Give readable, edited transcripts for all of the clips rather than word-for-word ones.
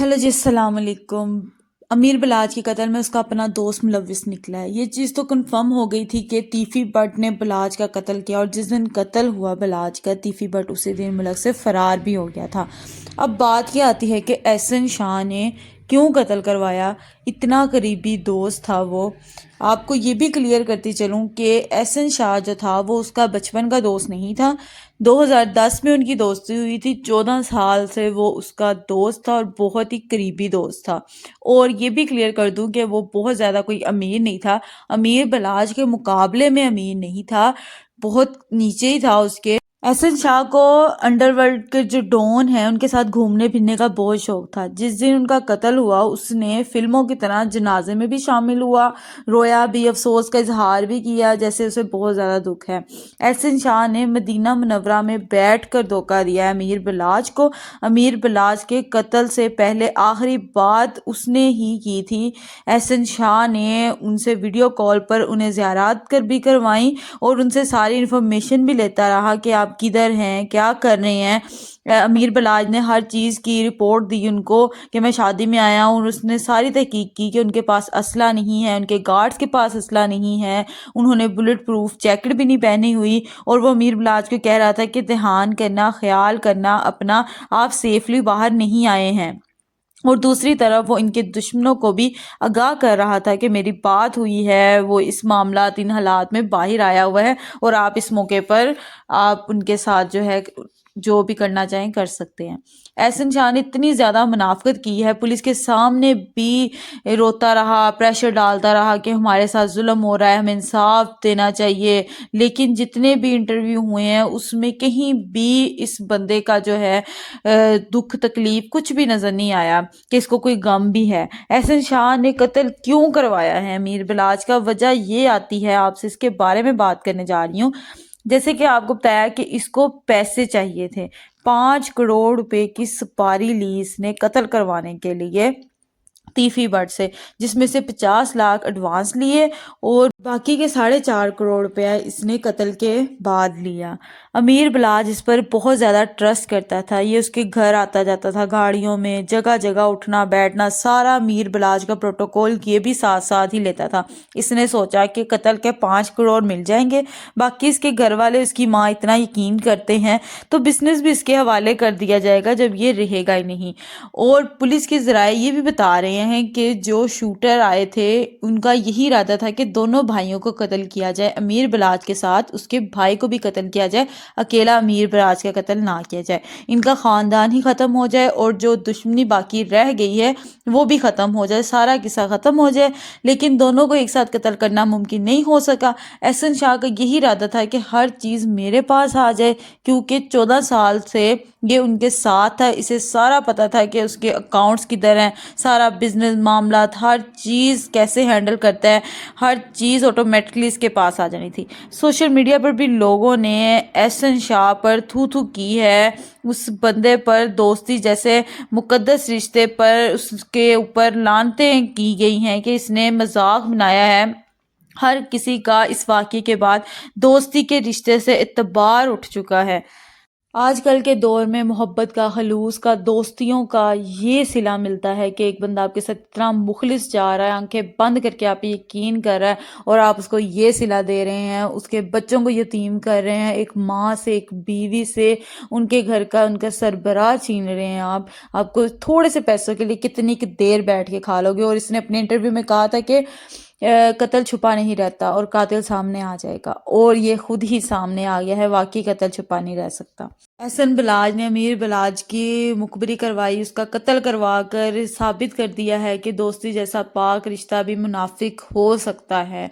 Hello जी, अस्सलाम वालेकुम। अमीर बलाज के कत्ल में उसका अपना दोस्त मुलविस निकला है। ये चीज़ तो कंफर्म हो गई थी कि तीफी भट्ट ने बलाज का कत्ल किया, और जिस दिन कत्ल हुआ बलाज का, तीफी भट्ट उसी दिन मुल्क से फ़रार भी हो गया था। अब बात ये आती है कि एहसन शाह ने क्यों कत्ल करवाया। इतना करीबी दोस्त था वो। आपको ये भी क्लियर करती चलूँ कि एहसन शाह जो था वो उसका बचपन का दोस्त नहीं था। 2010 में उनकी दोस्ती हुई थी। 14 साल से वो उसका दोस्त था और बहुत ही करीबी दोस्त था। और ये भी क्लियर कर दूं कि वो बहुत ज़्यादा कोई अमीर नहीं था। अमीर बलाज के मुकाबले में अमीर नहीं था, बहुत नीचे ही था उसके। एहसन शाह को अंडरवर्ल्ड के जो डॉन हैं उनके साथ घूमने फिरने का बहुत शौक था। जिस दिन उनका कत्ल हुआ उसने फिल्मों की तरह जनाजे में भी शामिल हुआ, रोया भी, अफसोस का इजहार भी किया, जैसे उसे बहुत ज़्यादा दुख है। एहसन शाह ने मदीना मुनव्वरा में बैठ कर धोखा दिया है अमीर बलाज को। अमीर बलाज के कत्ल से पहले आखिरी बात उसने ही की थी। एहसन शाह ने उनसे वीडियो कॉल पर उन्हें ज़ियारत कर भी करवाई और उनसे सारी इन्फॉर्मेशन भी लेता रहा कि आप किधर हैं, क्या कर रहे हैं। अमीर बलाज ने हर चीज़ की रिपोर्ट दी उनको कि मैं शादी में आया हूँ, और उसने सारी तहकीक की कि उनके पास असला नहीं है, उनके गार्ड्स के पास असला नहीं है, उन्होंने बुलेट प्रूफ जैकेट भी नहीं पहनी हुई। और वो अमीर बलाज को कह रहा था कि ध्यान करना, ख्याल करना अपना, आप सेफली बाहर नहीं आए हैं। और दूसरी तरफ वो इनके दुश्मनों को भी आगाह कर रहा था कि मेरी बात हुई है, वो इस मामलात इन हालात में बाहर आया हुआ है, और आप इस मौके पर आप उनके साथ जो है जो भी करना चाहें कर सकते हैं। एहसन शाह ने इतनी ज़्यादा मुनाफिकत की है, पुलिस के सामने भी रोता रहा, प्रेशर डालता रहा कि हमारे साथ जुल्म हो रहा है, हमें इंसाफ देना चाहिए। लेकिन जितने भी इंटरव्यू हुए हैं उसमें कहीं भी इस बंदे का जो है दुख तकलीफ कुछ भी नज़र नहीं आया कि इसको कोई गम भी है। एहसन शाह ने कत्ल क्यों करवाया है अमीर बलाज का, वजह ये आती है, आपसे इसके बारे में बात करने जा रही हूँ। जैसे कि आपको बताया कि इसको पैसे चाहिए थे, 5 करोड़ रुपए की सुपारी ली इसने कत्ल करवाने के लिए तीफी भट्ट से, जिसमें से 50 लाख एडवांस लिए और बाकी के 4.5 करोड़ रुपया इसने कत्ल के बाद लिया। अमीर बलाज इस पर बहुत ज़्यादा ट्रस्ट करता था। ये उसके घर आता जाता था गाड़ियों में, जगह जगह उठना बैठना, सारा अमीर बलाज का प्रोटोकॉल ये भी साथ साथ ही लेता था। इसने सोचा कि कत्ल के 5 करोड़ मिल जाएंगे, बाकी इसके घर वाले, उसकी माँ इतना यकीन करते हैं तो बिजनेस भी इसके हवाले कर दिया जाएगा जब ये रहेगा ही नहीं। और पुलिस के ज़राए ये भी बता रहे हैं कि जो शूटर आए थे उनका यही इरादा था कि दोनों भाइयों को कत्ल किया जाए, अमीर बलाज के साथ उसके भाई को भी कत्ल किया जाए, अकेला अमीर बलाज का कत्ल ना किया जाए, इनका ख़ानदान ही ख़त्म हो जाए और जो दुश्मनी बाकी रह गई है वो भी ख़त्म हो जाए, सारा किस्सा ख़त्म हो जाए। लेकिन दोनों को एक साथ कत्ल करना मुमकिन नहीं हो सका। एहसन शाह का यही इरादा था कि हर चीज़ मेरे पास आ जाए, क्योंकि 14 साल से ये उनके साथ था, इसे सारा पता था कि उसके अकाउंट्स किधर हैं, सारा बिजनेस मामला, हर चीज़ कैसे हैंडल करता है, हर चीज़ ऑटोमेटिकली इसके पास आ जानी थी। सोशल मीडिया पर भी लोगों ने एहसन शाह पर थू थू की है, उस बंदे पर दोस्ती जैसे मुकद्दस रिश्ते पर उसके ऊपर लानतें की गई हैं कि इसने मजाक बनाया है। हर किसी का इस वाक़ये के बाद दोस्ती के रिश्ते से एतबार उठ चुका है। आजकल के दौर में मोहब्बत का, खलूस का, दोस्तियों का ये सिला मिलता है कि एक बंदा आपके साथ इतना मुखलिस जा रहा है, आंखें बंद करके आप यकीन कर रहा है, और आप उसको ये सिला दे रहे हैं, उसके बच्चों को यतीम कर रहे हैं, एक माँ से, एक बीवी से, उनके घर का, उनका सरबराह छीन रहे हैं। आप आपको थोड़े से पैसों के लिए कितनी की देर बैठ के खा लोगे। और इसने अपने इंटरव्यू में कहा था कि कत्ल छुपा नहीं रहता और कातिल सामने आ जाएगा, और ये खुद ही सामने आ गया है, वाकई कत्ल छुपा नहीं रह सकता। एहसन बलाज ने अमीर बलाज की मुखबरी करवाई, उसका कत्ल करवा कर साबित कर दिया है कि दोस्ती जैसा पाक रिश्ता भी मुनाफिक हो सकता है।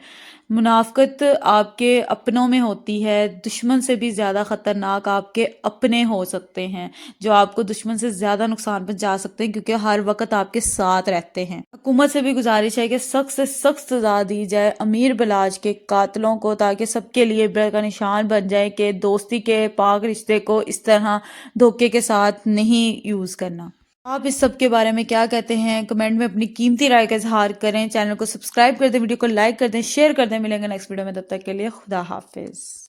मुनाफिकत आपके अपनों में होती है, दुश्मन से भी ज़्यादा ख़तरनाक आपके अपने हो सकते हैं, जो आपको दुश्मन से ज़्यादा नुकसान पहुंचा सकते हैं, क्योंकि हर वक्त आपके साथ रहते हैं। हुकूमत से भी गुजारिश है कि सख्त से सख्त सज़ा दी जाए अमीर बलाज के कातलों को, ताकि सबके लिए इबरत का निशान बन जाए कि दोस्ती के पाक रिश्ते को इस तरह धोखे के साथ नहीं यूज़ करना। आप इस सब के बारे में क्या कहते हैं, कमेंट में अपनी कीमती राय का इजहार करें। चैनल को सब्सक्राइब कर दें, वीडियो को लाइक कर दें, शेयर कर दें। मिलेंगे नेक्स्ट वीडियो में, तब तक के लिए खुदा हाफिज।